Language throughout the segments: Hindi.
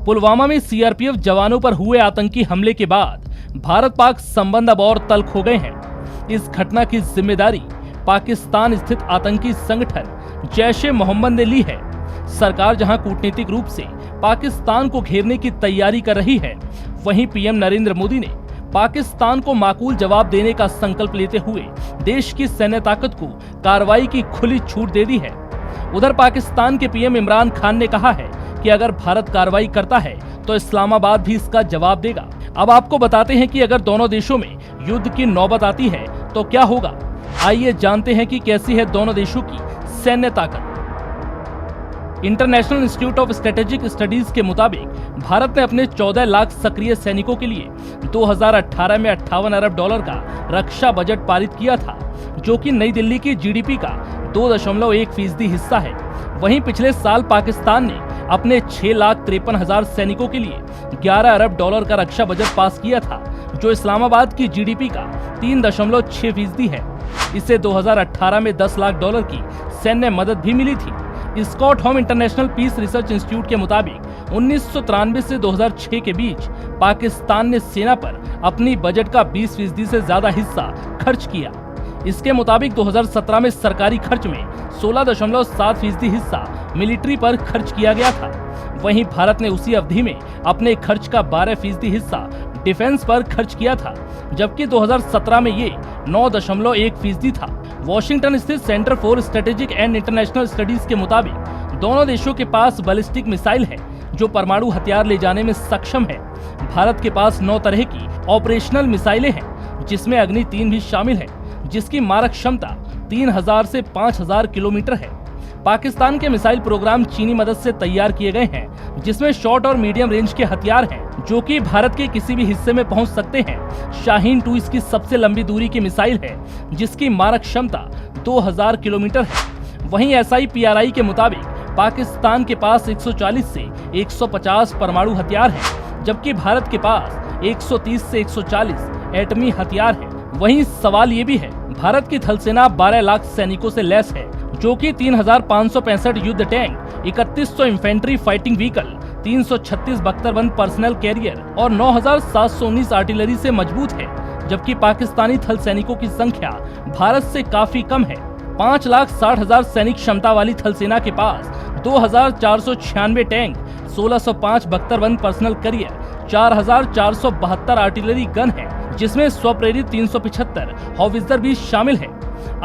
पुलवामा में सीआरपीएफ जवानों पर हुए आतंकी हमले के बाद भारत पाक संबंध अब और तल्ख हो गए हैं। इस घटना की जिम्मेदारी पाकिस्तान स्थित आतंकी संगठन जैश ए मोहम्मद ने ली है। सरकार जहां कूटनीतिक रूप से पाकिस्तान को घेरने की तैयारी कर रही है, वहीं पीएम नरेंद्र मोदी ने पाकिस्तान को माकूल जवाब देने का संकल्प लेते हुए देश की सैन्य ताकत को कार्रवाई की खुली छूट दे दी है। उधर पाकिस्तान के पीएम इमरान खान ने कहा है कि अगर भारत कार्रवाई करता है तो इस्लामाबाद भी इसका जवाब देगा। अब आपको बताते हैं कि अगर दोनों देशों में युद्ध की नौबत आती है तो क्या होगा। आइए जानते हैं कि कैसी है दोनों देशों की सैन्य ताकत। International institute of strategic studies के मुताबिक भारत ने अपने 14 लाख सक्रिय सैनिकों के लिए 2018 में 58 अरब डॉलर का रक्षा बजट पारित किया था, जो कि नई दिल्ली की जीडीपी का 2.1% हिस्सा है। वहीं पिछले साल पाकिस्तान ने अपने 6,53,000 सैनिकों के लिए 11 अरब डॉलर का रक्षा बजट पास किया था, जो इस्लामाबाद की जीडीपी का 3.6% है। इससे 2018 में 10 लाख डॉलर की सैन्य मदद भी मिली थी। Stockholm International Peace Research Institute के मुताबिक 1993 से 2006 के बीच पाकिस्तान ने सेना पर अपनी बजट का 20% से ज्यादा हिस्सा खर्च किया। इसके मुताबिक 2017 में सरकारी खर्च में 16.7% हिस्सा मिलिट्री पर खर्च किया गया था। वहीं भारत ने उसी अवधि में अपने खर्च का 12% हिस्सा डिफेंस पर खर्च किया था, जबकि 2017 में ये 9.1% था। वॉशिंगटन स्थित centre for strategic and international studies के मुताबिक दोनों देशों के पास बैलिस्टिक मिसाइल है जो परमाणु हथियार ले जाने में सक्षम है। भारत के पास 9 तरह की ऑपरेशनल मिसाइलें हैं, जिसमें अग्नि 3 भी शामिल है, जिसकी मारक क्षमता 3000 से 5000 किलोमीटर है। पाकिस्तान के मिसाइल प्रोग्राम चीनी मदद से तैयार किए गए हैं, जिसमें शॉर्ट और मीडियम रेंज के हथियार हैं, जो कि भारत के किसी भी हिस्से में पहुंच सकते हैं। शाहीन 2 इसकी सबसे लंबी दूरी की मिसाइल है, जिसकी मारक क्षमता 2000 किलोमीटर है। वहीं SIPRI के मुताबिक पाकिस्तान के पास 140 से 150 परमाणु हथियार हैं, जबकि भारत के पास 130 से 140 एटमी हथियार हैं। वहीं सवाल ये भी है, भारत की थल सेना 12 लाख सैनिकों से लैस है, जो कि 3565 युद्ध टैंक, 3100 इन्फेंट्री फाइटिंग व्हीकल, 336 बख्तरबंद पर्सनल कैरियर और 9719 आर्टिलरी से मजबूत है, जबकि पाकिस्तानी थल सैनिकों की संख्या भारत से काफी कम है। 5,60,000 सैनिक क्षमता वाली थल सेना के पास 2496 टैंक, 1605 बख्तरबंद पर्सनल कैरियर, 4472 आर्टिलरी गन है, जिसमें स्वप्रेरित 375 हॉवित्जर भी शामिल है।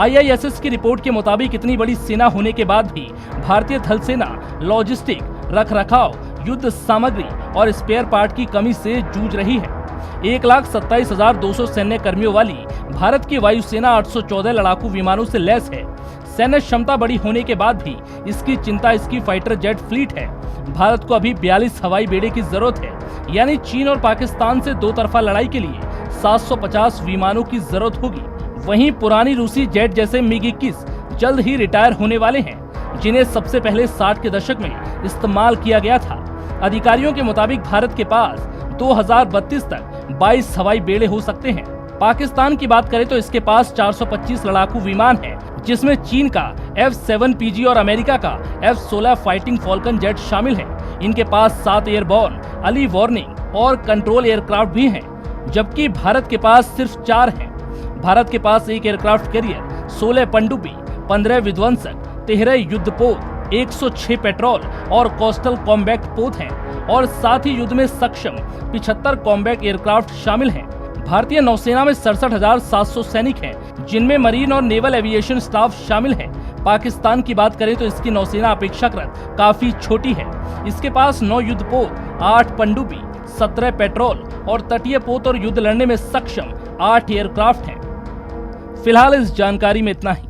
IISS की रिपोर्ट के मुताबिक इतनी बड़ी सेना होने के बाद भी भारतीय थल सेना लॉजिस्टिक, रखरखाव, युद्ध सामग्री और स्पेयर पार्ट की कमी से जूझ रही है। 1,27,200 सैन्य कर्मियों वाली भारत की वायुसेना 814 लड़ाकू विमानों से लैस है। सैन्य क्षमता बड़ी होने के बाद भी इसकी चिंता इसकी फाइटर जेट फ्लीट है। भारत को अभी 42 हवाई बेड़े की जरूरत है, यानी चीन और पाकिस्तान से दो तरफा लड़ाई के लिए 750 विमानों की जरूरत होगी। वहीं पुरानी रूसी जेट जैसे MiG-21 जल्द ही रिटायर होने वाले हैं, जिन्हें सबसे पहले 60 के दशक में इस्तेमाल किया गया था। अधिकारियों के मुताबिक भारत के पास 2032 तक 22 हवाई बेड़े हो सकते हैं। पाकिस्तान की बात करें तो इसके पास 425 लड़ाकू विमान हैं, जिसमें चीन का F-7PG और अमेरिका का F-16 फाइटिंग फॉल्कन जेट शामिल है। इनके पास 7 एयरबॉर्न, अर्ली वार्निंग और कंट्रोल एयरक्राफ्ट भी हैं, जबकि भारत के पास सिर्फ 4 हैं। भारत के पास 1 एयरक्राफ्ट कैरियर, 16 पनडुब्बी, 15 विध्वंसक, 13 युद्धपोत, 106 पेट्रोल और कोस्टल कॉम्बैक्ट पोत हैं और साथ ही युद्ध में सक्षम 75 कॉम्बैक्ट एयरक्राफ्ट शामिल हैं। भारतीय नौसेना में 67,700 सैनिक हैं, जिनमें मरीन और नेवल एविएशन स्टाफ शामिल है। पाकिस्तान की बात करें तो इसकी नौसेना अपेक्षाकृत काफी छोटी है। इसके पास 9 युद्धपोत, 8 पनडुब्बी, 17 पेट्रोल और तटीय पोत और युद्ध लड़ने में सक्षम 8 एयरक्राफ्ट हैं। फिलहाल इस जानकारी में इतना ही।